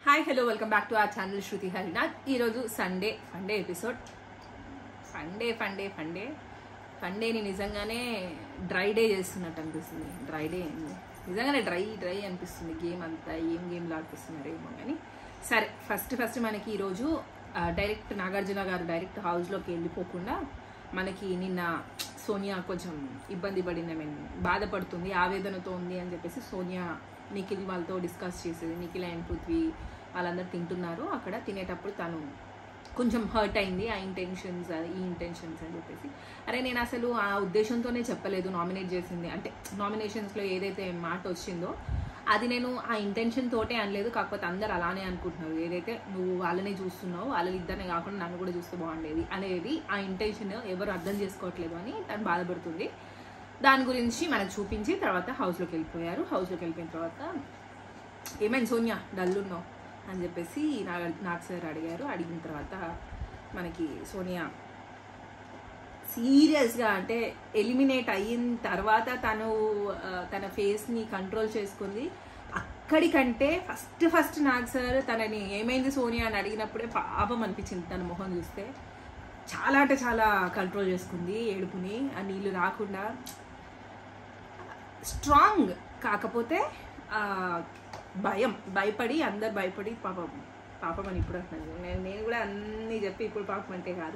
Hi hello welcome back to our channel Shruti Harinath. ఈరోజు Sunday episode. ఫండేని నిజంగానే డ్రై డే చేస్తున్నట్టు అనిపిస్తుంది. డ్రై డే నిజంగానే డ్రై అనిపిస్తుంది. గేమ్ అంతా ఏం గేమ్లు ఆడిపిస్తున్నారేమో కానీ సరే. ఫస్ట్ మనకి ఈరోజు డైరెక్ట్ నాగార్జున గారు డైరెక్ట్ హౌస్లోకి వెళ్ళిపోకుండా మనకి నిన్న సోనియా కొంచెం ఇబ్బంది పడింది, బాధపడుతుంది, ఆవేదనతో ఉంది అని చెప్పేసి సోనియా నిఖిల్ వాళ్ళతో డిస్కస్ చేసేది. నిఖిల్ అండ్ పృథ్వీ వాళ్ళందరూ తింటున్నారు. అక్కడ తినేటప్పుడు తను కొంచెం హర్ట్ అయింది. ఈ ఇంటెన్షన్స్ అని చెప్పేసి, అరే నేను అసలు ఆ ఉద్దేశంతోనే చెప్పలేదు నామినేట్ చేసింది అంటే నామినేషన్స్లో ఏదైతే మాట వచ్చిందో అది నేను ఆ ఇంటెన్షన్ తోటే అనలేదు. కాకపోతే అందరు అలానే అనుకుంటున్నారు, ఏదైతే నువ్వు వాళ్ళనే చూస్తున్నావు వాళ్ళిద్దరినే కాకుండా నన్ను కూడా చూస్తే బాగుండేది అనేది ఆ ఇంటెన్షన్ ఎవరు అర్థం చేసుకోవట్లేదు అని తను బాధపడుతుంది. దాని గురించి మనకు చూపించి తర్వాత హౌస్లోకి వెళ్ళిపోయారు. హౌస్లోకి వెళ్ళిపోయిన తర్వాత ఏమైంది సోనియా డల్ ఉన్నావు అని చెప్పేసి నాగ్ సార్ అడిగారు. అడిగిన తర్వాత మనకి సోనియా సీరియస్గా అంటే ఎలిమినేట్ అయిన తర్వాత తన ఫేస్ని కంట్రోల్ చేసుకుంది. అక్కడికంటే ఫస్ట్ నాగ్ సార్ తనని ఏమైంది సోనియా అని అడిగినప్పుడే పాపం అనిపించింది. తన మొహం చూస్తే చాలా అంటే చాలా కంట్రోల్ చేసుకుంది ఏడుపుని, ఆ నీళ్ళు రాకుండా. స్ట్రాంగ్ కాకపోతే భయపడి అందరు భయపడి పాపం అని ఇప్పుడు అంటున్నాను. నేను కూడా అన్నీ చెప్పి ఇప్పుడు పాపం అంటే కాదు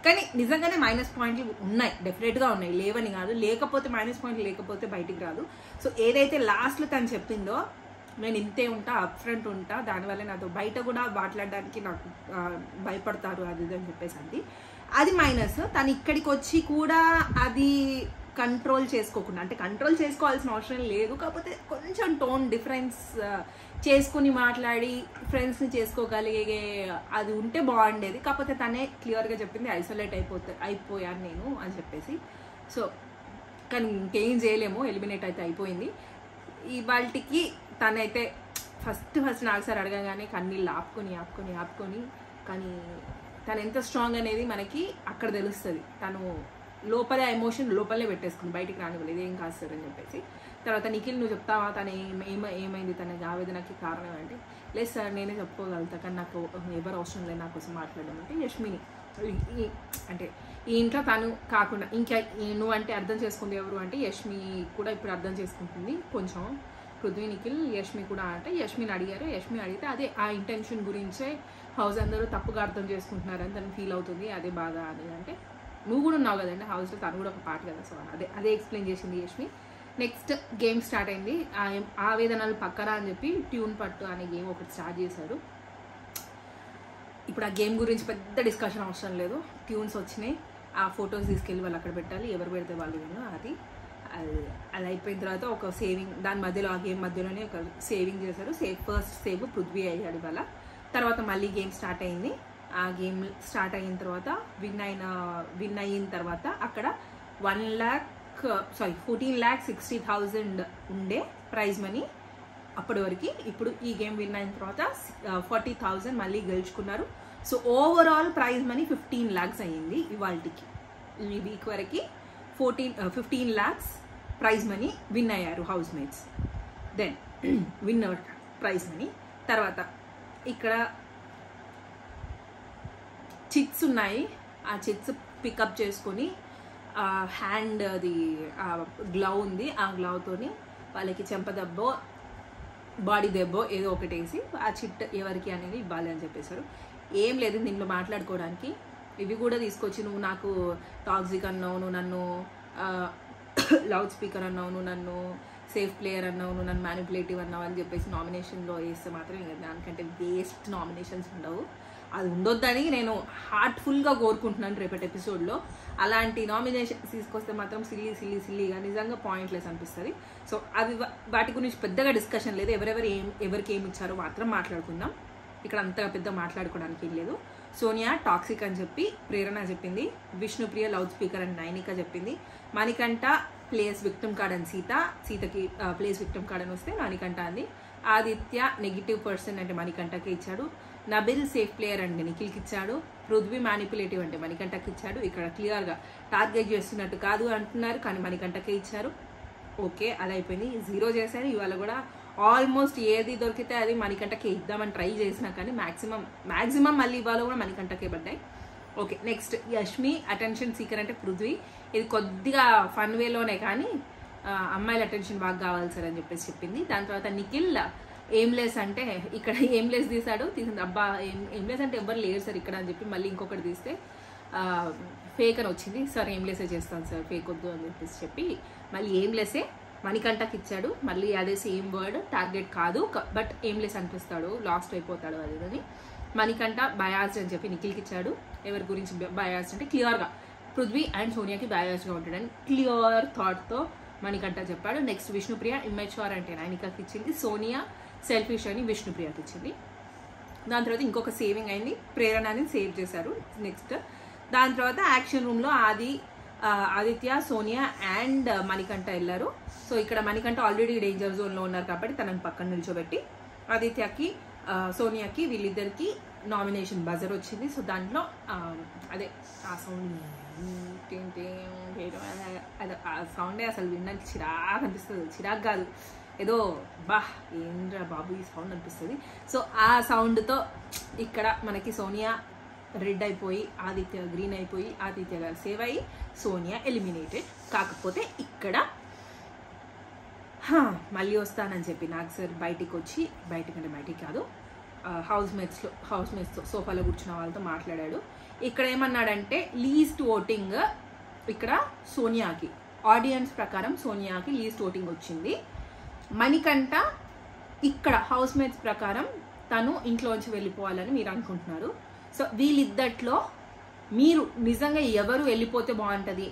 కానీ నిజంగానే మైనస్ పాయింట్లు ఉన్నాయి, డెఫినెట్గా ఉన్నాయి, లేవని కాదు. లేకపోతే మైనస్ పాయింట్లు లేకపోతే బయటికి రాదు. సో ఏదైతే లాస్ట్లో తను చెప్పిందో నేను ఇంతే ఉంటా, అప్ ఫ్రంట్ ఉంటా, దానివల్ల నాతో బయట కూడా మాట్లాడడానికి నాకు భయపడతారు అది ఇది అని చెప్పేసి అది మైనస్. తను ఇక్కడికి వచ్చి కూడా అది కంట్రోల్ చేసుకోకుండా, అంటే కంట్రోల్ చేసుకోవాల్సిన అవసరం లేదు, కాకపోతే కొంచెం టోన్ డిఫరెన్స్ చేసుకుని మాట్లాడి ఫ్రెండ్స్ని చేసుకోగలిగే అది ఉంటే బాగుండేది. కాకపోతే తనే క్లియర్గా చెప్పింది ఐసోలేట్ అయిపోయాను నేను అని చెప్పేసి. సో కానీ ఇంకేం చేయలేము, ఎలిమినేట్ అయితే అయిపోయింది. ఇవాళకి తనైతే ఫస్ట్ నాగ్ సార్ అడగగానే కన్నీళ్ళు ఆపుకొని కానీ తను ఎంత స్ట్రాంగ్ అనేది మనకి అక్కడ తెలుస్తుంది. తను లోపలే ఎమోషన్ లోపలే పెట్టేసుకుంది, బయటికి రానివ్వలేదు, ఏం కాదు సార్ అని చెప్పేసి. తర్వాత నిఖిల్ నువ్వు చెప్తావా తను ఏమైంది తన ఆవేదనకి కారణం అంటే, లేదు సార్ నేనే చెప్పుకోగలుగుతా కానీ నాకు ఎవరు అవసరం లేదు నా కోసం మాట్లాడడం అంటే యష్మిని అంటే ఈ ఇంట్లో తను కాకుండా ఇంకా నువ్వు అంటే అర్థం చేసుకుంది ఎవరు అంటే యష్మి కూడా ఇప్పుడు అర్థం చేసుకుంటుంది కొంచెం. పృథ్వీ నిఖిల్ యష్మి కూడా అంటే యష్మిని అడిగారు. యష్మి అడిగితే అదే ఆ ఇంటెన్షన్ గురించే హౌస్ అందరూ తప్పుగా అర్థం చేసుకుంటున్నారని తను ఫీల్ అవుతుంది, అదే బాధ అనేది. అంటే నువ్వు కూడా ఉన్నావు కదండి హౌస్లో, తను కూడా ఒక పార్ట్ కదా. సో అదే ఎక్స్ప్లెయిన్ చేసింది యష్మి. నెక్స్ట్ గేమ్ స్టార్ట్ అయింది. ఆవేదనలు పక్కన అని చెప్పి ట్యూన్ పట్టు అనే గేమ్ ఒకటి స్టార్ట్ చేశారు. ఇప్పుడు ఆ గేమ్ గురించి పెద్ద డిస్కషన్ అవసరం లేదు. ట్యూన్స్ వచ్చినాయి, ఆ ఫొటోస్ తీసుకెళ్ళి వాళ్ళు అక్కడ పెట్టాలి, ఎవరు పెడితే వాళ్ళు విను. అది అయిపోయిన తర్వాత ఒక సేవింగ్ దాని మధ్యలో, ఆ గేమ్ మధ్యలోనే ఒక సేవింగ్ చేశారు. ఫస్ట్ సేవ్ పృథ్వీ అయ్యాడు ఇవాళ. తర్వాత మళ్ళీ గేమ్ స్టార్ట్ అయింది. ఆ గేమ్ స్టార్ట్ అయిన తర్వాత విన్ అయిన తర్వాత అక్కడ 14,60,000 ఉండే ప్రైజ్ మనీ అప్పటి వరకు. ఇప్పుడు ఈ గేమ్ విన్ అయిన తర్వాత 40,000 మళ్ళీ గెలుచుకున్నారు. So overall prize money 15 lakhs అయ్యింది ఇవాళకి. ఈ వీక్ వరకు 15 lakhs ప్రైజ్ మనీ విన్ అయ్యారు housemates. Then winner prize money. తర్వాత ఇక్కడ చిట్స్ ఉన్నాయి, ఆ చిట్స్ పికప్ చేసుకొని హ్యాండ్ అది గ్లౌ ఉంది, ఆ గ్లౌతోని వాళ్ళకి చెంప దెబ్బో బాడీ దెబ్బో ఏదో ఒకటి వేసి ఆ చిట్ ఎవరికి అనేది ఇవ్వాలి అని చెప్పేశారు. ఏం లేదు దీంట్లో మాట్లాడుకోవడానికి. ఇవి కూడా తీసుకొచ్చి నువ్వు నాకు టాక్సిక్ అన్నావు, నువ్వు నన్ను లౌడ్ స్పీకర్ అన్నావు, నువ్వు నన్ను సేఫ్ ప్లేయర్ అన్నావు, నువ్వు నన్ను మ్యానిపులేటివ్ అన్నావు అని చెప్పేసి నామినేషన్లో వేస్తే మాత్రం ఇంకా దానికంటే వేస్ట్ నామినేషన్స్ ఉండవు. అది ఉండొద్దని నేను హార్ట్ఫుల్గా కోరుకుంటున్నాను రేపటి ఎపిసోడ్లో. అలాంటి నామినేషన్స్ తీసుకొస్తే మాత్రం సిల్లీగా నిజంగా పాయింట్లెస్ అనిపిస్తుంది. సో అది వాటి గురించి పెద్దగా డిస్కషన్ లేదు. ఎవరికి ఏమి ఇచ్చారో మాత్రం మాట్లాడుకుందాం. ఇక్కడ అంతగా పెద్ద మాట్లాడుకోవడానికి ఏం లేదు. సోనియా టాక్సిక్ అని చెప్పి ప్రేరణ చెప్పింది, విష్ణుప్రియ లౌడ్ స్పీకర్ అని నైనిక చెప్పింది, మణికంఠ ప్లేస్ విక్టిమ్ కార్డ్ అని సీతకి ప్లేస్ విక్టిమ్ కార్డ్ అని వస్తే మణికంఠ అంది, ఆదిత్య నెగిటివ్ పర్సన్ అంటే మణికంఠకి ఇచ్చాడు, నబిల్ సేఫ్ ప్లేయర్ అంటే నిఖిల్కి ఇచ్చాడు, పృథ్వీ మ్యానిపులేటివ్ అంటే మణికంఠకి ఇచ్చాడు. ఇక్కడ క్లియర్గా టార్గెట్ చేస్తున్నట్టు కాదు అంటున్నారు కానీ మణికంఠకే ఇచ్చారు. ఓకే అది అయిపోయింది, 0 చేశారు. ఇవాళ కూడా ఆల్మోస్ట్ ఏది దొరికితే అది మణికంఠకే ఇద్దామని ట్రై చేసినా కానీ మ్యాక్సిమం మళ్ళీ ఇవ్వాలో కూడా మణికంఠకే పడ్డాయి. Okay, next Yashmi attention seeker అంటే పృథ్వీ. ఇది కొద్దిగా ఫన్ వేలోనే కానీ అమ్మాయిల అటెన్షన్ బాగా కావాలి సార్ అని చెప్పేసి చెప్పింది. దాని తర్వాత నిఖిల్ ఎయిమ్లెస్ అంటే ఇక్కడ ఎయిమ్లెస్ తీసింది. అబ్బా ఎయిమ్లెస్ అంటే ఎవరు లేరు సార్ ఇక్కడ అని చెప్పి మళ్ళీ ఇంకొకటి తీస్తే ఫేక్ అని వచ్చింది. సార్ ఎయిమ్లెస్సే చేస్తాను సార్, ఫేక్ వద్దు అని చెప్పేసి చెప్పి మళ్ళీ ఎయిమ్లెస్సే మణికంఠకి ఇచ్చాడు. మళ్ళీ అదే సేమ్ వర్డ్, టార్గెట్ కాదు బట్ ఎయిమ్లెస్ అనిపిస్తాడు, లాస్ట్ అయిపోతాడు అది. మణికంఠ బయాస్డ్ అని చెప్పి నిఖిల్కి ఇచ్చాడు. ఎవరి గురించి బయాస్డ్ అంటే క్లియర్గా పృథ్వీ అండ్ సోనియాకి బయాస్డ్గా ఉంటాడని క్లియర్ థాట్తో మణికంఠ చెప్పాడు. నెక్స్ట్ విష్ణుప్రియ ఇమ్మెచ్యూర్ అంటే నైనికాకి ఇచ్చింది. సోనియా సెల్ఫిష్ అని విష్ణుప్రియకి ఇచ్చింది. దాని తర్వాత ఇంకొక సేవింగ్ అయింది, ప్రేరణని సేవ్ చేశారు. నెక్స్ట్ దాని తర్వాత యాక్షన్ రూమ్లో ఆదిత్య, సోనియా అండ్ మణికంఠ వెళ్ళారు. సో ఇక్కడ మణికంఠ ఆల్రెడీ డేంజర్ జోన్లో ఉన్నారు కాబట్టి తనని పక్కన నిల్చోబెట్టి ఆదిత్యకి సోనియాకి వీళ్ళిద్దరికి నామినేషన్ బజర్ వచ్చింది. సో దాంట్లో అదే ఆ సౌండ్ ఆ సౌండే అసలు వినడానికి చిరాకు అనిపిస్తుంది. చిరాకు కాదు, ఏదో బా ఏంద్రా బాబు ఈ సౌండ్ అనిపిస్తుంది. సో ఆ సౌండ్తో ఇక్కడ మనకి సోనియా రెడ్ అయిపోయి ఆదిత్య గ్రీన్ అయిపోయి ఆదిత్య గారు సేవ్ అయ్యి సోనియా ఎలిమినేటెడ్. కాకపోతే ఇక్కడ మళ్ళీ వస్తానని చెప్పి నాగ్ సార్ బయటికి కాదు హౌస్ మేట్స్తో సోఫాలో కూర్చున్న వాళ్ళతో మాట్లాడాడు. ఇక్కడ ఏమన్నాడంటే లీస్ట్ ఓటింగ్ ఇక్కడ సోనియాకి, ఆడియన్స్ ప్రకారం సోనియాకి లీస్ట్ ఓటింగ్ వచ్చింది. మణికంఠ ఇక్కడ హౌస్ మేట్స్ ప్రకారం తను ఇంట్లోంచి వెళ్ళిపోవాలని మీరు అనుకుంటున్నారు. సో వీళ్ళిద్దట్లో మీరు నిజంగా ఎవరు వెళ్ళిపోతే బాగుంటుంది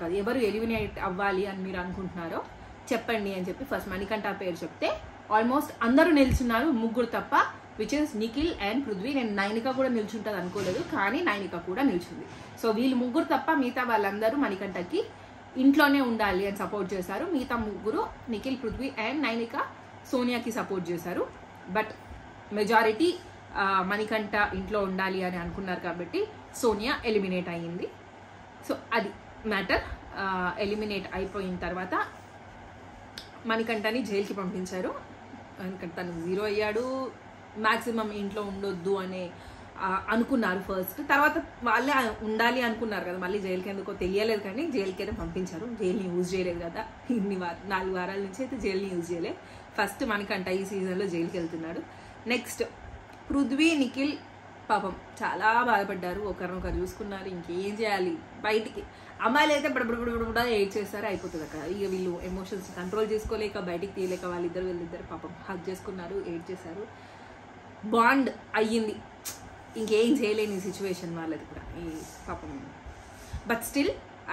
కాదు, ఎవరు ఎలిమినేట్ అవ్వాలి అని మీరు అనుకుంటున్నారో చెప్పండి అని చెప్పి ఫస్ట్ మణికంఠ పేరు చెప్తే ఆల్మోస్ట్ అందరూ నిల్చున్నారు, ముగ్గురు తప్ప, which is Nikhil and Prithvi. నేను నైనిక కూడా నిల్చుంటుంది అనుకోలేదు, కానీ నైనిక కూడా నిల్చుంది. సో వీళ్ళు ముగ్గురు తప్ప మిగతా వాళ్ళందరూ మణికంఠకి ఇంట్లోనే ఉండాలి అని సపోర్ట్ చేశారు. మిగతా ముగ్గురు నిఖిల్, పృథ్వీ అండ్ నైనిక సోనియాకి సపోర్ట్ చేశారు. బట్ మెజారిటీ మణికంఠ ఇంట్లో ఉండాలి అని అనుకున్నారు కాబట్టి సోనియా ఎలిమినేట్ అయ్యింది. సో అది మ్యాటర్. ఎలిమినేట్ అయిపోయిన తర్వాత మణికంఠని జైలుకి పంపించారు. ఎందుకంటే తను 0 అయ్యాడు, మ్యాక్సిమం ఇంట్లో ఉండొద్దు అనే అనుకున్నారు ఫస్ట్. తర్వాత వాళ్ళే ఉండాలి అనుకున్నారు కదా, మళ్ళీ జైలుకి ఎందుకో తెలియలేదు కానీ జైలుకి అయితే పంపించారు. జైలుని యూజ్ చేయలేదు కదా, 4 వారాల నుంచి అయితే జైలుని యూజ్ చేయలేదు. ఫస్ట్ మణికంఠ ఈ సీజన్లో జైలుకి వెళ్తున్నాడు. నెక్స్ట్ పృథ్వీ, నిఖిల్ పాపం చాలా బాధపడ్డారు, ఒకరినొకరు చూసుకున్నారు. ఇంకేం చేయాలి, బయటికి అమ్మాయిలు అయితే బడబడబడబడా ఏడ్ చేస్తారు, అయిపోతుంది అక్కడ. ఇక వీళ్ళు ఎమోషన్స్ కంట్రోల్ చేసుకోలేక బయటికి తీయలేక వీళ్ళిద్దరు పాపం హగ్ చేసుకున్నారు, ఏడ్ చేశారు. బాండ్ అయ్యింది, ఇంకేం చేయలేని సిచ్యువేషన్ వాళ్ళది కూడా ఈ పాపం. బట్ స్టిల్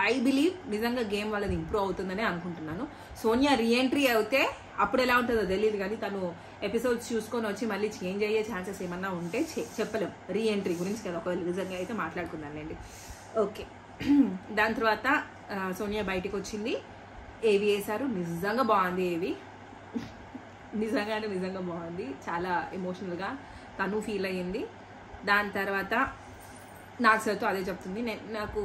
ఐ బిలీవ్ నిజంగా గేమ్ వాళ్ళది ఇంప్రూవ్ అవుతుందని అనుకుంటున్నాను. సోనియా రీఎంట్రీ అయితే అప్పుడు ఎలా ఉంటుందో తెలియదు కానీ తను ఎపిసోడ్స్ చూసుకొని వచ్చి మళ్ళీ చేంజ్ అయ్యే ఛాన్సెస్ ఏమన్నా ఉంటే చెప్పలేం. రీఎంట్రీ గురించి కదా, ఒకవేళ నిజంగా అయితే మాట్లాడుకుందానండి. ఓకే, దాని తర్వాత సోనియా బయటికి వచ్చింది, ఏవి వేశారు. నిజంగా బాగుంది ఏవి, నిజంగా బాగుంది, చాలా ఎమోషనల్గా తను ఫీల్ అయ్యింది. దాని తర్వాత నాకు సార్తో అదే చెప్తుంది, నాకు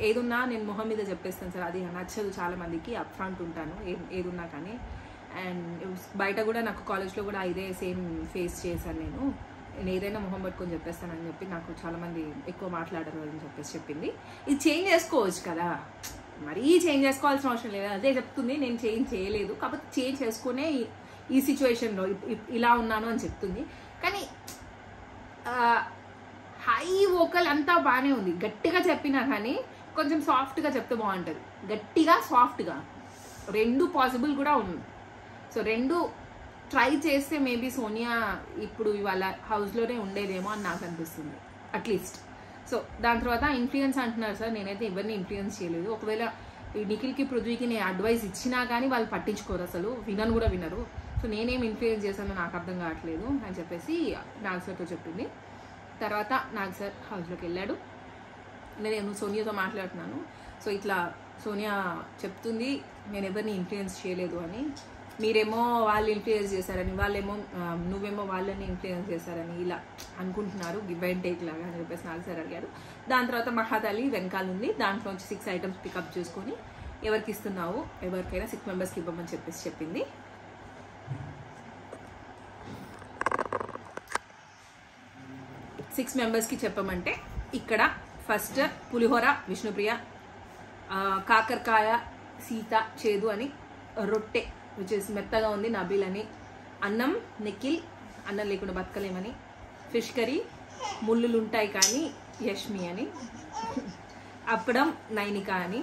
ఏదున్నా నేను మొహం మీద చెప్పేస్తాను సార్, అది నచ్చదు చాలా మందికి, అప్ ఫ్రంట్ ఉంటాను ఏదున్నా కానీ. అండ్ బయట కూడా నాకు కాలేజ్లో కూడా ఇదే సేమ్ ఫేస్ చేశాను నేను ఏదైనా మొహం పట్టుకొని చెప్పేస్తానని చెప్పి నాకు చాలామంది ఎక్కువ మాట్లాడరు అని చెప్పేసి చెప్పింది. ఇది చేంజ్ చేసుకోవచ్చు కదా, మరీ చేంజ్ చేసుకోవాల్సిన అవసరం లేదు, అదే చెప్తుంది. నేను చేంజ్ చేయలేదు కాబట్టి చేంజ్ చేసుకునే ఈ సిచ్యువేషన్లో ఇలా ఉన్నాను అని చెప్తుంది. కానీ హై వోకల్ అంతా బాగానే ఉంది, గట్టిగా చెప్పినా కానీ కొంచెం సాఫ్ట్గా చెప్తే బాగుంటుంది. గట్టిగా సాఫ్ట్గా రెండు పాసిబుల్ కూడా ఉంది. సో రెండు ట్రై చేస్తే మేబీ సోనియా ఇప్పుడు ఇవాళ హౌస్లోనే ఉండేదేమో అని నాకు అనిపిస్తుంది అట్లీస్ట్. సో దాని తర్వాత ఇన్ఫ్లుయెన్స్ అంటున్నారు సార్, నేనైతే ఎవరిని ఇన్ఫ్లుయెన్స్ చేయలేదు. ఒకవేళ ఈ నిఖిల్కి పృథ్వీకి నేను అడ్వైస్ ఇచ్చినా కానీ వాళ్ళు పట్టించుకోరు, అసలు వినరు. సో నేనేం ఇన్ఫ్లుయెన్స్ చేశానో నాకు అర్థం కావట్లేదు అని చెప్పేసి నాగ్ సార్తో చెప్పింది. తర్వాత నాగ్ సార్ హౌస్లోకి వెళ్ళాడు, నేను సోనియాతో మాట్లాడుతున్నాను. సో ఇట్లా సోనియా చెప్తుంది నేను ఎవరిని ఇన్ఫ్లుయెన్స్ చేయలేదు అని, మీరేమో వాళ్ళు ఇన్ఫ్లుయెన్స్ చేశారని, వాళ్ళేమో నువ్వేమో వాళ్ళని ఇన్ఫ్లుయెన్స్ చేశారని ఇలా అనుకుంటున్నారు, గివ్ అండ్ టేక్ లాగా అని చెప్పేసి నాగ్ సార్ అడిగారు. దాని తర్వాత మహాతల్లి వెనకాల ఉంది, దాంట్లోంచి 6 ఐటమ్స్ పికప్ చేసుకొని ఎవరికి ఇస్తున్నావు, ఎవరికైనా 6 మెంబర్స్కి ఇవ్వమని చెప్పేసి చెప్పింది. 6 మెంబర్స్కి చెప్పమంటే ఇక్కడ ఫస్ట్ పులిహోర విష్ణుప్రియ, కాకరకాయ సీత చేదు అని, రొట్టె విచ్ ఇస్ మెత్తగా ఉంది నబీల్ అని, అన్నం నిఖిల్ అన్నం లేకుండా బతకలేమని, ఫిష్ కర్రీ ముళ్ళులు ఉంటాయి కానీ యష్మి అని, అప్పడం నైనిక అని,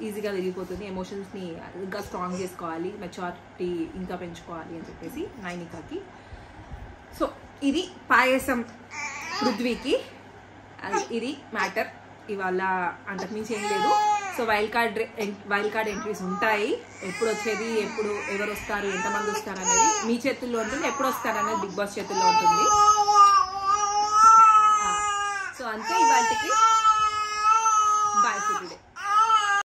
ఈజీగా విరిగిపోతుంది, ఎమోషన్స్ని ఇంకా స్ట్రాంగ్ చేసుకోవాలి, మెచ్యూరిటీ ఇంకా పెంచుకోవాలి అని చెప్పేసి నైనికాకి. సో ఇది పాయసం పృథ్వీకి, ఇది మ్యాటర్. ఇవాళ అంతకుమించి ఏం లేదు. సో వైల్డ్ కార్డ్ ఎంట్రీస్ ఉంటాయి. ఎప్పుడు వచ్చేది, ఎప్పుడు ఎవరు వస్తారు, ఎంతమంది వస్తారు అనేది మీ చేతుల్లో ఉంటుంది. ఎప్పుడు వస్తారు అనేది బిగ్ బాస్ చేతుల్లో ఉంటుంది. సో అంతే ఇవాళకి. Bye for today.